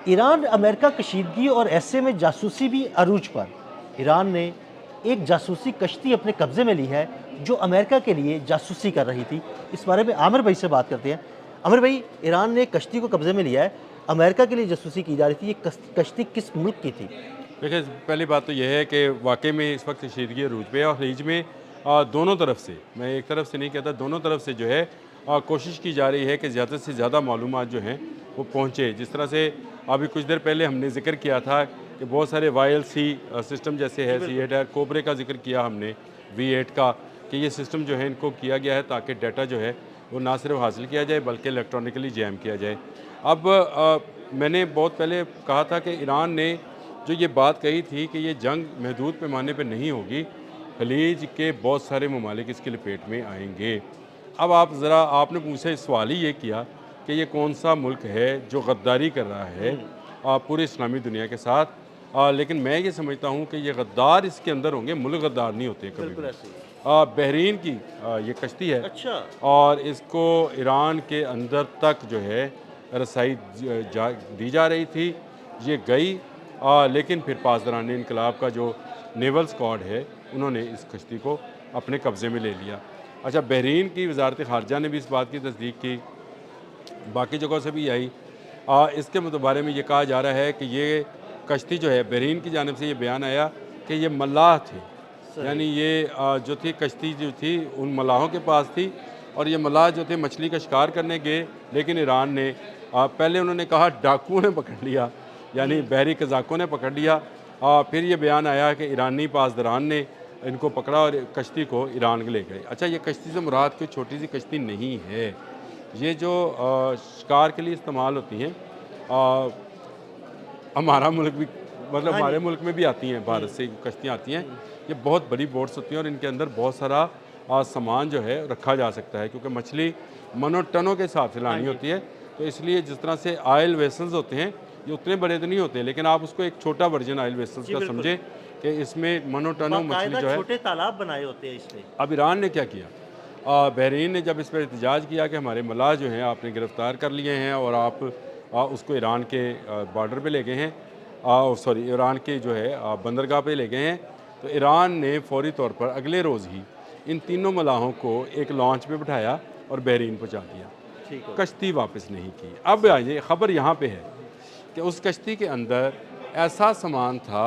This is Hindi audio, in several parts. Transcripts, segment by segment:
ईरान अमेरिका कशीदगी और ऐसे में जासूसी भी अरूज पर। ईरान ने एक जासूसी कश्ती अपने कब्जे में ली है जो अमेरिका के लिए जासूसी कर रही थी। इस बारे में आमिर भाई से बात करते हैं। आमिर भाई, ईरान ने कश्ती को कब्जे में लिया है, अमेरिका के लिए जासूसी की जा रही थी, ये कश्ती किस मुल्क की थी? देखिए, पहली बात तो यह है कि वाक़ई में इस वक्त कशीदगी अरूज पे है और खलीज में दोनों तरफ से, मैं एक तरफ से नहीं कहता, दोनों तरफ से जो है कोशिश की जा रही है कि ज़्यादा से ज़्यादा मालूमात जो हैं वो पहुँचे। जिस तरह से अभी कुछ देर पहले हमने ज़िक्र किया था कि बहुत सारे YLC सिस्टम जैसे जी है, बिल्कुल। C8 है, कोबरे का जिक्र किया हमने, V8 का, कि ये सिस्टम जो है इनको किया गया है ताकि डाटा जो है वो ना सिर्फ हासिल किया जाए बल्कि इलेक्ट्रॉनिकली जैम किया जाए। अब मैंने बहुत पहले कहा था कि ईरान ने जो ये बात कही थी कि ये जंग महदूद पैमाने पे नहीं होगी, खलीज के बहुत सारे ममालिक इसकी लपेट में आएंगे। अब आपने मुझसे सवाल ही ये किया कि ये कौन सा मुल्क है जो गद्दारी कर रहा है पूरी इस्लामी दुनिया के साथ। लेकिन मैं ये समझता हूँ कि ये गद्दार इसके अंदर होंगे, मुल्क गद्दार नहीं होते कभी बिल्कुल भी। ऐसे ही। बहरीन की ये कश्ती है अच्छा। और इसको ईरान के अंदर तक जो है रसाई दी जा रही थी। ये गई, लेकिन फिर पासदारान इनकलाब का जो नेवल स्क्वाड है उन्होंने इस कश्ती को अपने कब्ज़े में ले लिया। अच्छा, बहरीन की वजारत ख़ारजा ने भी इस बात की तस्दीक की, बाकी जगहों से भी आई। इसके बारे में ये कहा जा रहा है कि ये कश्ती जो है, बहरीन की जानिब से ये बयान आया कि ये मल्लाह थे, सही। यानी ये जो थी कश्ती जो थी उन मल्लाहों के पास थी और ये मल्लाह जो थे मछली का शिकार करने गए, लेकिन ईरान ने पहले उन्होंने कहा डाकुओं ने पकड़ लिया, यानी बहरी कज़ाकों ने पकड़ लिया। फिर ये बयान आया कि ईरानी पासदारान ने इनको पकड़ा और कश्ती को ईरान ले गए। अच्छा, ये कश्ती से मुराद कोई छोटी सी कश्ती नहीं है, ये जो शिकार के लिए इस्तेमाल होती हैं, अ, हमारा मुल्क भी, मतलब हाँ हमारे जी। मुल्क में भी आती हैं, भारत से कश्तियाँ आती हैं। ये बहुत बड़ी बोट्स होती हैं और इनके अंदर बहुत सारा सामान जो है रखा जा सकता है, क्योंकि मछली मनों टनों के हिसाब से हाँ लानी जी। होती है। तो इसलिए जिस तरह से ऑयल वेसल्स होते हैं, ये उतने बड़े तो नहीं होते, लेकिन आप उसको एक छोटा वर्जन ऑयल वेसल्स जी का बिल्कुल। समझें कि इसमें मनों टनों मछली बाकायदा जो है। छोटे तालाब बनाए होते हैं इसमें। अब ईरान ने क्या किया, बहरीन ने जब इस पर एहतजाज किया कि हमारे मलाह जो हैं आपने गिरफ़्तार कर लिए हैं और आप उसको ईरान के बॉर्डर पे ले गए हैं, सॉरी ईरान के जो है बंदरगाह पे ले गए हैं, तो ईरान ने फ़ौरी तौर पर अगले रोज़ ही इन तीनों मलाहों को एक लॉन्च पे बिठाया और बहरीन पहुँचा दिया। ठीक हो गया। कश्ती वापस नहीं की। अब आइए, ख़बर यहाँ पे है कि उस कश्ती के अंदर ऐसा सामान था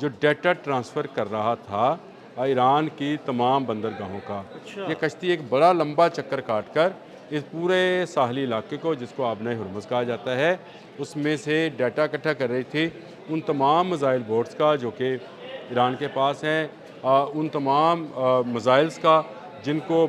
जो डाटा ट्रांसफ़र कर रहा था ईरान की तमाम बंदरगाहों का। अच्छा। ये कश्ती एक बड़ा लंबा चक्कर काट कर इस पूरे साहली इलाके को, जिसको आबना हुरमुज़ कहा जाता है, उसमें से डाटा इकट्ठा कर रही थी उन तमाम मिज़ाइल बोट्स का जो कि ईरान के पास हैं, उन तमाम मिज़ाइल्स का जिनको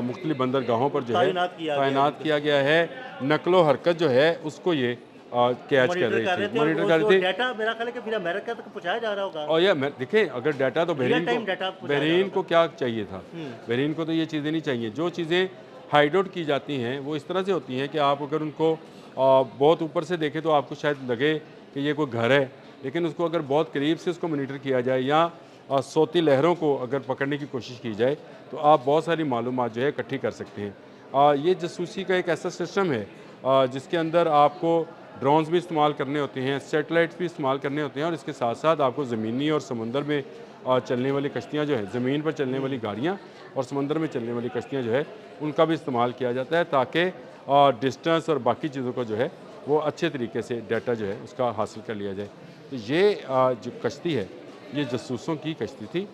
मुख्तलिफ़ बंदरगाहों पर जो है तैनात किया गया है। नकलो हरकत जो है उसको ये कैच कर मॉनिटर रही कर थी, रहे थे और मॉनिटर वो कर जो रही थी। डाटा मेरा ख्याल है कि फिर अमेरिका तक पहुँचाया जा रहा होगा। और यह मैं देखें, अगर डाटा तो रियल टाइम डाटा पहुँचाया जा रहा बहरीन को होगा। क्या चाहिए था, बहरीन को तो ये चीज़ें नहीं चाहिए। जो चीज़ें हाइड आउट की जाती हैं वो इस तरह से होती हैं कि आप अगर उनको बहुत ऊपर से देखें तो आपको शायद लगे कि ये कोई घर है, लेकिन उसको अगर बहुत करीब से उसको मॉनिटर किया जाए या सोती लहरों को अगर पकड़ने की कोशिश की जाए तो आप बहुत सारी मालूमात जो है इकट्ठी कर सकते हैं। ये जासूसी का एक ऐसा सिस्टम है जिसके अंदर आपको ड्रोन्स भी इस्तेमाल करने होते हैं, सैटेलाइट्स भी इस्तेमाल करने होते हैं और इसके साथ साथ आपको ज़मीनी और समुंदर में चलने वाली कश्तियाँ जो है, ज़मीन पर चलने वाली गाड़ियाँ और समंदर में चलने वाली कश्तियाँ जो है उनका भी इस्तेमाल किया जाता है ताकि डिस्टेंस और बाकी चीज़ों को जो है वो अच्छे तरीके से डाटा जो है उसका हासिल कर लिया जाए। तो ये जो कश्ती है ये जासूसों की कश्ती थी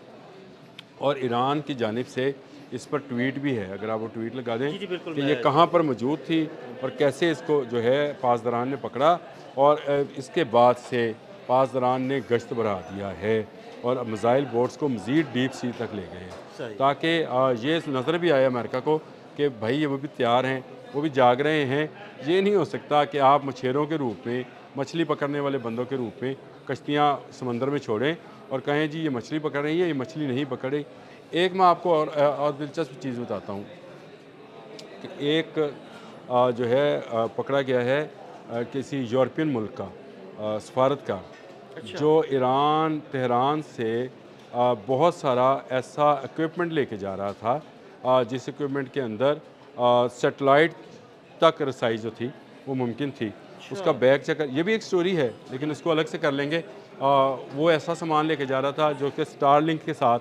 और ईरान की जानिब से इस पर ट्वीट भी है, अगर आप वो ट्वीट लगा दें जी, जी, बिल्कुल कि मैं ये कहाँ पर मौजूद थी और कैसे इसको जो है पासदारान ने पकड़ा और इसके बाद से पासदारान ने गश्त बढ़ा दिया है और मिज़ाइल बोट्स को मज़ीद डीप सी तक ले गए हैं सही। ताकि ये नज़र भी आया अमेरिका को कि भाई ये वो भी तैयार हैं, वो भी जाग रहे हैं। ये नहीं हो सकता कि आप मछेरों के रूप में, मछली पकड़ने वाले बंदों के रूप में कश्तियाँ समंदर में छोड़ें और कहें जी ये मछली पकड़ रही है, ये मछली नहीं पकड़ रही। एक मैं आपको और दिलचस्प चीज़ बताता हूँ कि एक जो है पकड़ा गया है किसी यूरोपियन मुल्क का सफारत का, अच्छा। जो ईरान तेहरान से बहुत सारा ऐसा इक्विपमेंट लेके जा रहा था जिस इक्विपमेंट के अंदर सैटेलाइट तक रसाई जो थी वो मुमकिन थी। उसका बैग चेक कर, ये भी एक स्टोरी है लेकिन उसको अलग से कर लेंगे। वो ऐसा सामान लेके जा रहा था जो कि स्टारलिंक के साथ,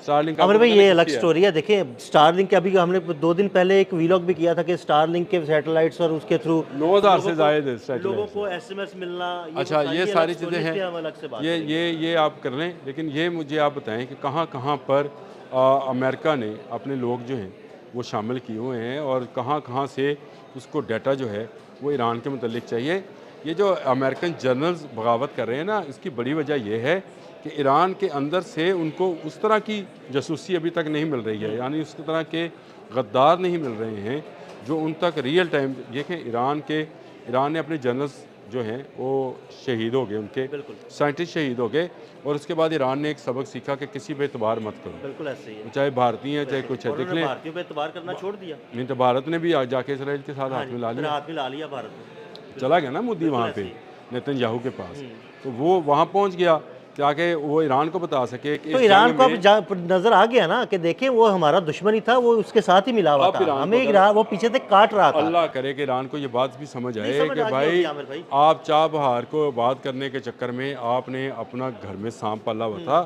स्टारलिंक आमिर भाई ये अलग स्टोरी है। देखिए स्टारलिंक के अभी हमने 2 दिन पहले एक व्लॉग भी किया था कि स्टारलिंक के सैटेलाइट्स और उसके थ्रू 9,000 से ज़ायद लोगों सैटेलाइट। को एसएमएस मिलना, अच्छा, ये सारी चीज़ें हैं, हैं, हम अलग से बात ये करेंगे। ये आप कर लें, लेकिन ये मुझे आप बताएं कि कहाँ कहाँ पर अमेरिका ने अपने लोग जो हैं वो शामिल किए हुए हैं और कहाँ कहाँ से उसको डाटा जो है वो ईरान के मुतल्लिक चाहिए। ये जो अमेरिकन जर्नल्स बगावत कर रहे हैं ना, इसकी बड़ी वजह यह है कि ईरान के अंदर से उनको उस तरह की जासूसी अभी तक नहीं मिल रही है, यानी उस तरह के गद्दार नहीं मिल रहे हैं जो उन तक रियल टाइम। देखें ईरान ने अपने जर्नल्स जो हैं वो शहीद हो गए, उनके साइंटिस्ट शहीद हो गए, और उसके बाद ईरान ने एक सबक सीखा कि किसी पे एतबार मत करो। बिल्कुल ऐसे ही है। चाहे भारतीय हैं चाहे कुछ है, देख लें भारतीयों पे एतबार करना छोड़ दिया। नहीं तो भारत ने भी जाके इसराइल के साथ हाथ मिला लिया, हाथ मिला लिया भारत ने। चला गया ना मोदी वहाँ पे नेतन्याहू के पास, तो वो वहाँ पहुँच गया ताकि वो ईरान को बता सके कि तो ईरान को अब नजर आ गया ना कि देखें वो हमारा दुश्मन ही था, वो उसके साथ ही मिला हुआ था, हमें ईरान वो पीछे से काट रहा था। अल्लाह करे कि ईरान को ये बात भी समझ आए समझ कि आ गई भाई होगी आमिर भाई। आप चाबहार को बात करने के चक्कर में आपने अपना घर में सांप पाला हुआ था,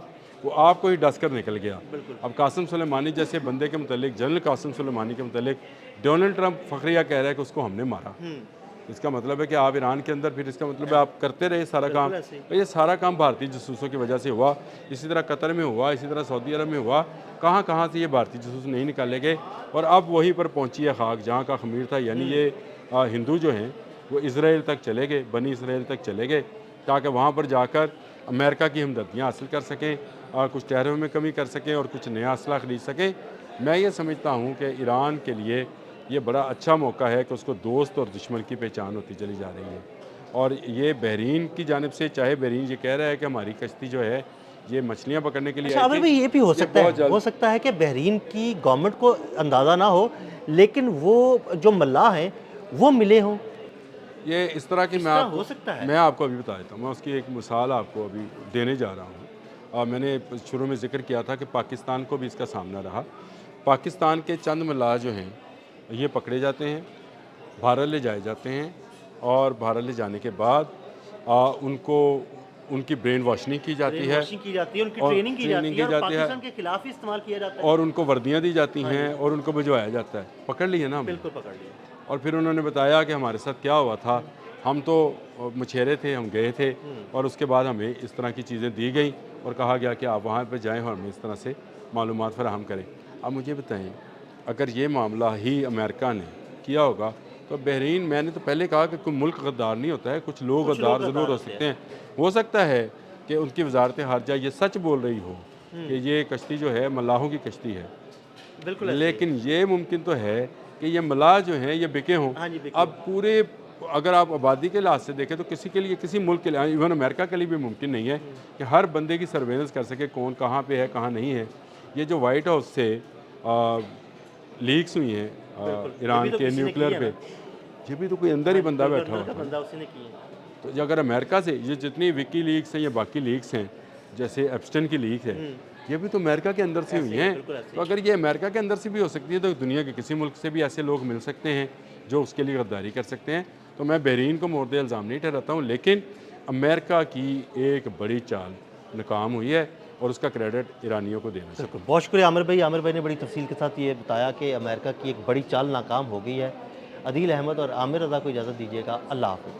वो आपको ही डस कर निकल गया। अब कासिम सुलेमानी जैसे बंदे के मुतालिक, जनरल कासिम सुलेमानी के मुतालिक डोनाल्ड ट्रंप फखरिया कह रहा है कि उसको हमने मारा। इसका मतलब है कि आप ईरान के अंदर, फिर इसका मतलब है आप करते रहे सारा काम। तो ये सारा काम भारतीय जासूसों की वजह से हुआ, इसी तरह कतर में हुआ, इसी तरह सऊदी अरब में हुआ, कहाँ कहाँ से ये भारतीय जासूस नहीं निकाले गए, और अब वहीं पर पहुँची है खाक जहाँ का खमीर था। यानी ये हिंदू जो हैं वो इसराइल तक चले गए, बनी इसराइल तक चले गए, ताकि वहाँ पर जाकर अमेरिका की हमदर्दियाँ हासिल कर सकें, कुछ टहरों में कमी कर सकें और कुछ नया असला ख़रीद सकें। मैं ये समझता हूँ कि ईरान के लिए ये बड़ा अच्छा मौका है कि उसको दोस्त और दुश्मन की पहचान होती चली जा रही है। और ये बहरीन की जानिब से, चाहे बहरीन ये कह रहा है कि हमारी कश्ती जो है ये मछलियाँ पकड़ने के लिए अच्छा आमिर भाई ये भी हो सकता है कि बहरीन की गवर्नमेंट को अंदाज़ा ना हो, लेकिन वो जो मल्लाह हैं वो मिले हों, ये इस तरह की हो सकता है। मैं आपको अभी बता देता हूँ, मैं उसकी एक मिसाल आपको अभी देने जा रहा हूँ। मैंने शुरू में जिक्र किया था कि पाकिस्तान को भी इसका सामना रहा। पाकिस्तान के चंद मल्लाह जो हैं ये पकड़े जाते हैं, भारत ले जाए जाते हैं, और भारत ले जाने के बाद उनको उनकी ब्रेन वॉश नहीं की जाती है, उनकी ट्रेनिंग की जाती है, और पाकिस्तान के खिलाफ ही इस्तेमाल किया जाता है, और उनको वर्दियाँ दी जाती हैं और उनको भिजवाया जाता है। पकड़ लिए ना, बिल्कुल पकड़ लिया। और फिर उन्होंने बताया कि हमारे साथ क्या हुआ था, हम तो मछेरे थे, हम गए थे, और उसके बाद हमें इस तरह की चीज़ें दी गई और कहा गया कि आप वहाँ पर जाएँ और हमें इस तरह से मालूमात फराहम करें। अब मुझे बताएं, अगर ये मामला ही अमेरिका ने किया होगा तो बहरीन, मैंने तो पहले कहा कि कोई मुल्क गद्दार नहीं होता है, कुछ लोग गद्दार ज़रूर हो सकते हैं। हो सकता है कि उनकी वजारत खारजा ये सच बोल रही हो कि ये कश्ती जो है मल्लाहों की कश्ती है, बिल्कुल, लेकिन ये मुमकिन तो है कि ये मल्लाह जो हैं ये बिके हों। अब पूरे, अगर आप आबादी के लिहाज से देखें तो किसी के लिए, किसी मुल्क के लिए, इवन अमेरिका के लिए भी मुमकिन नहीं है कि हर बंदे की सर्वेलेंस कर सके कौन कहाँ पे है कहाँ नहीं है। ये जो वाइट हाउस से लीक्स हुई हैं ईरान के न्यूक्लियर पे, ये भी तो कोई अंदर ही बंदा बैठा हुआ था। तो ये अगर अमेरिका से, ये जितनी विकी लीक्स हैं या बाकी लीक्स हैं, जैसे एप्स्टेन की लीक है, ये भी तो अमेरिका के अंदर से हुई हैं। तो अगर ये अमेरिका के अंदर से भी हो सकती है तो दुनिया के किसी मुल्क से भी ऐसे लोग मिल सकते हैं जो उसके लिए गद्दारी कर सकते हैं। तो मैं बहरीन को मोर्दे इल्ज़ाम नहीं ठहराता हूँ, लेकिन अमेरिका की एक बड़ी चाल नाकाम हुई है और उसका क्रेडिट ईरानियों को देना चाहिए। बहुत शुक्रिया आमिर भाई। आमिर भाई ने बड़ी तफसील के साथ ये बताया कि अमेरिका की एक बड़ी चाल नाकाम हो गई है। अदील अहमद और आमिर रज़ा को इजाज़त दीजिएगा। अल्लाह हाफ़िज़।